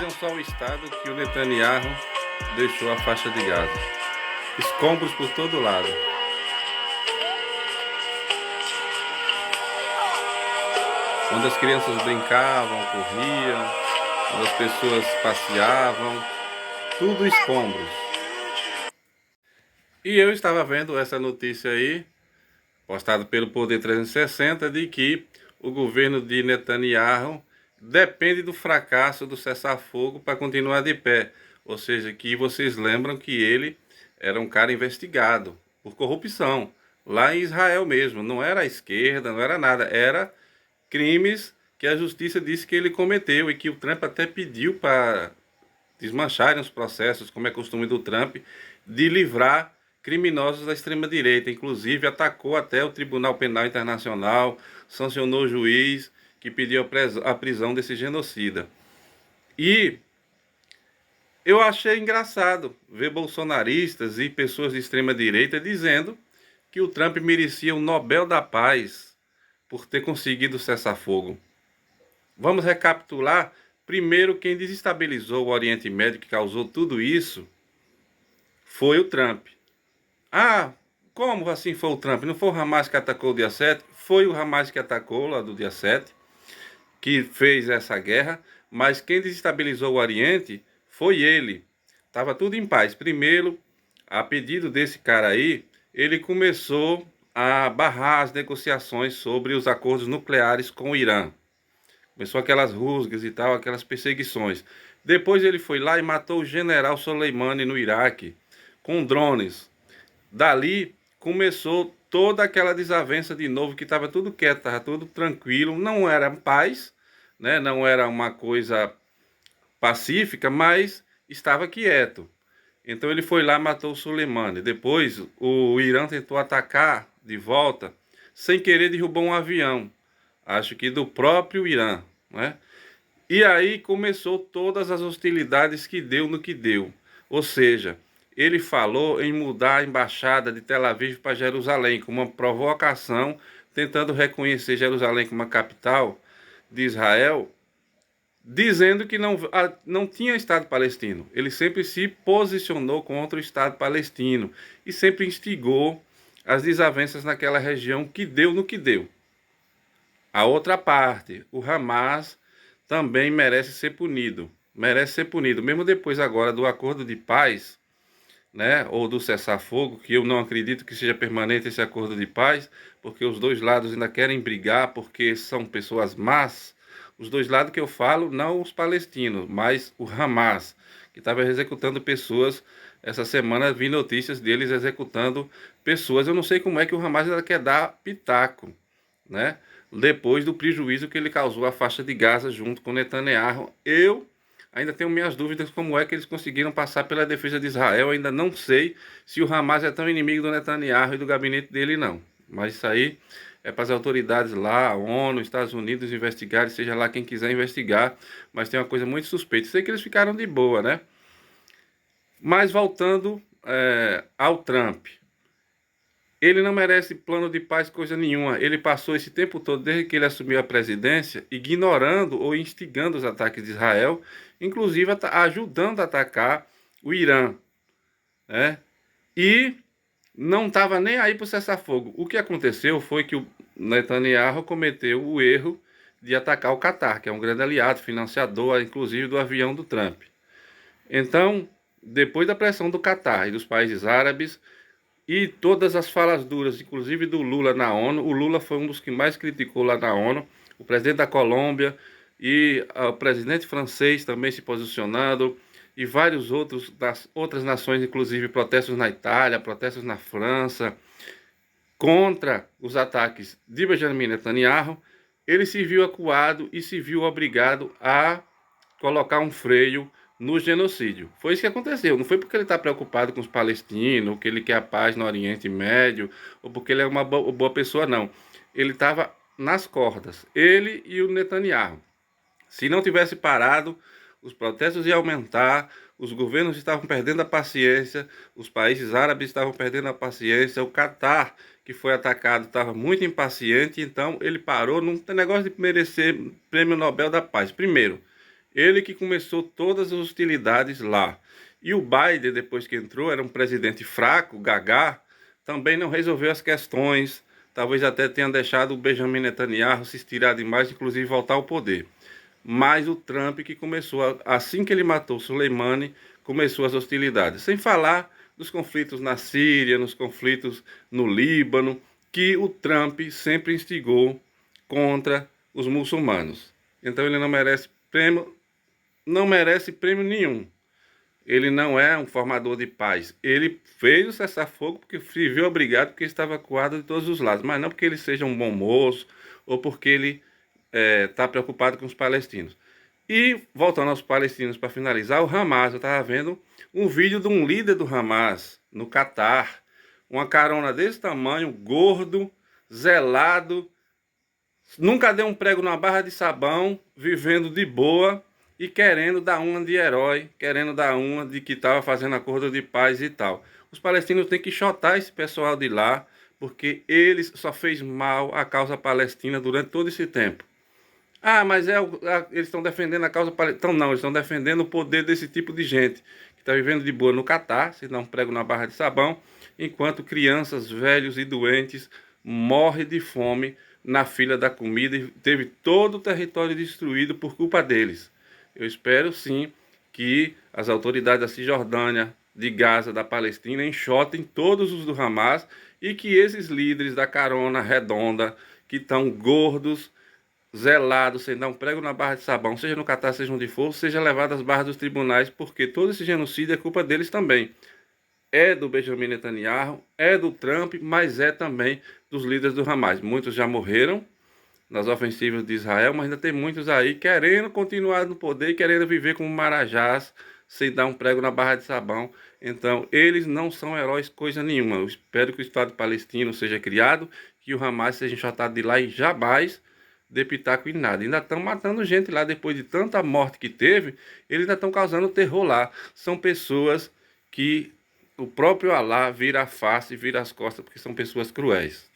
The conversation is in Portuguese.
Vejam só o estado que o Netanyahu deixou a faixa de Gaza. Escombros por todo lado. Onde as crianças brincavam, corriam, onde as pessoas passeavam, tudo escombros. E eu estava vendo essa notícia aí, postada pelo Poder 360, de que o governo de Netanyahu depende do fracasso do cessar-fogo para continuar de pé. Ou seja, que vocês lembram que ele era um cara investigado por corrupção, lá em Israel mesmo. Não era a esquerda, não era nada, era crimes que a justiça disse que ele cometeu e que o Trump até pediu para desmancharem os processos, como é costume do Trump, de livrar criminosos da extrema-direita. Inclusive, atacou até o Tribunal Penal Internacional, sancionou o juiz que pediu a prisão desse genocida. E eu achei engraçado ver bolsonaristas e pessoas de extrema-direita dizendo que o Trump merecia o Nobel da Paz por ter conseguido cessar fogo. Vamos recapitular. Primeiro, quem desestabilizou o Oriente Médio, que causou tudo isso, foi o Trump. Ah, como assim foi o Trump? Não foi o Hamas que atacou o dia 7? Foi o Hamas que atacou lá do dia 7, que fez essa guerra, mas quem desestabilizou o Oriente foi ele. Estava tudo em paz. Primeiro, a pedido desse cara aí, ele começou a barrar as negociações sobre os acordos nucleares com o Irã. Começou aquelas rusgas e tal, aquelas perseguições. Depois ele foi lá e matou o general Soleimani no Iraque, com drones. Dali começou toda aquela desavença de novo, que estava tudo quieto, estava tudo tranquilo. Não era paz, né? Não era uma coisa pacífica, mas estava quieto. Então ele foi lá e matou o Soleimani. Depois o Irã tentou atacar de volta, sem querer derrubou um avião. Acho que do próprio Irã, né? E aí começou todas as hostilidades que deu no que deu. Ou seja, ele falou em mudar a embaixada de Tel Aviv para Jerusalém, como uma provocação, tentando reconhecer Jerusalém como uma capital de Israel, dizendo que não tinha Estado palestino. Ele sempre se posicionou contra o Estado palestino e sempre instigou as desavenças naquela região, que deu no que deu. A outra parte, o Hamas, também merece ser punido. Merece ser punido, mesmo depois agora do acordo de paz, né, ou do cessar-fogo, que eu não acredito que seja permanente esse acordo de paz, porque os dois lados ainda querem brigar, porque são pessoas más. Os dois lados que eu falo, não os palestinos, mas o Hamas, que estava executando pessoas. Essa semana vi notícias deles executando pessoas. Eu não sei como é que o Hamas ainda quer dar pitaco, né? Depois do prejuízo que ele causou à faixa de Gaza junto com Netanyahu. Eu ainda tenho minhas dúvidas como é que eles conseguiram passar pela defesa de Israel. Eu ainda não sei se o Hamas é tão inimigo do Netanyahu e do gabinete dele, não. Mas isso aí é para as autoridades lá, a ONU, Estados Unidos investigarem, seja lá quem quiser investigar. Mas tem uma coisa muito suspeita. Sei que eles ficaram de boa, né? Mas voltando ao Trump. Ele não merece plano de paz, coisa nenhuma. Ele passou esse tempo todo, desde que ele assumiu a presidência, ignorando ou instigando os ataques de Israel, inclusive ajudando a atacar o Irã, né? E não estava nem aí para o cessar-fogo. O que aconteceu foi que o Netanyahu cometeu o erro de atacar o Catar, que é um grande aliado, financiador, inclusive, do avião do Trump. Então, depois da pressão do Catar e dos países árabes, e todas as falas duras, inclusive do Lula na ONU, o Lula foi um dos que mais criticou lá na ONU, o presidente da Colômbia e o presidente francês também se posicionando, e vários outros das outras nações, inclusive protestos na Itália, protestos na França, contra os ataques de Benjamin Netanyahu. Ele se viu acuado e se viu obrigado a colocar um freio no genocídio. Foi isso que aconteceu. Não foi porque ele está preocupado com os palestinos, ou que ele quer a paz no Oriente Médio, ou porque ele é uma boa pessoa, não. Ele estava nas cordas, ele e o Netanyahu. Se não tivesse parado, os protestos iam aumentar, os governos estavam perdendo a paciência, os países árabes estavam perdendo a paciência, o Catar, que foi atacado, estava muito impaciente, então ele parou. Não tem negócio de merecer prêmio Nobel da Paz. Primeiro, Ele que começou todas as hostilidades lá. E o Biden, depois que entrou, era um presidente fraco, gagá, também não resolveu as questões, talvez até tenha deixado o Benjamin Netanyahu se estirar demais, inclusive voltar ao poder. Mas o Trump que começou, assim que ele matou Soleimani, começou as hostilidades. Sem falar dos conflitos na Síria, nos conflitos no Líbano, que o Trump sempre instigou contra os muçulmanos. Então ele não merece prêmio nenhum. Ele não é um formador de paz. Ele fez o cessar-fogo porque se viu obrigado, porque estava acuado de todos os lados, mas não porque ele seja um bom moço ou porque ele está preocupado com os palestinos. E voltando aos palestinos para finalizar, o Hamas, eu estava vendo um vídeo de um líder do Hamas no Catar, uma carona desse tamanho, gordo, zelado, nunca deu um prego numa barra de sabão, vivendo de boa e querendo dar uma de herói, querendo dar uma de que estava fazendo acordo de paz e tal. Os palestinos têm que chotar esse pessoal de lá, porque eles só fez mal à causa palestina durante todo esse tempo. Ah, mas eles estão defendendo a causa palestina. Então não, eles estão defendendo o poder desse tipo de gente, que está vivendo de boa no Catar, se dá um prego na barra de sabão, enquanto crianças, velhos e doentes morrem de fome na fila da comida e teve todo o território destruído por culpa deles. Eu espero sim que as autoridades da Cisjordânia, de Gaza, da Palestina, enxotem todos os do Hamas e que esses líderes da carona redonda, que estão gordos, zelados, sem dar um prego na barra de sabão, seja no Catar, seja onde for, seja levado às barras dos tribunais, porque todo esse genocídio é culpa deles também. É do Benjamin Netanyahu, é do Trump, mas é também dos líderes do Hamas. Muitos já morreram nas ofensivas de Israel, mas ainda tem muitos aí querendo continuar no poder, querendo viver como marajás, sem dar um prego na barra de sabão. Então, eles não são heróis coisa nenhuma. Eu espero que o Estado palestino seja criado, que o Hamas seja enxotado de lá e jamais dê pitaco em nada. Ainda estão matando gente lá depois de tanta morte que teve, eles ainda estão causando terror lá. São pessoas que o próprio Alá vira a face e vira as costas, porque são pessoas cruéis.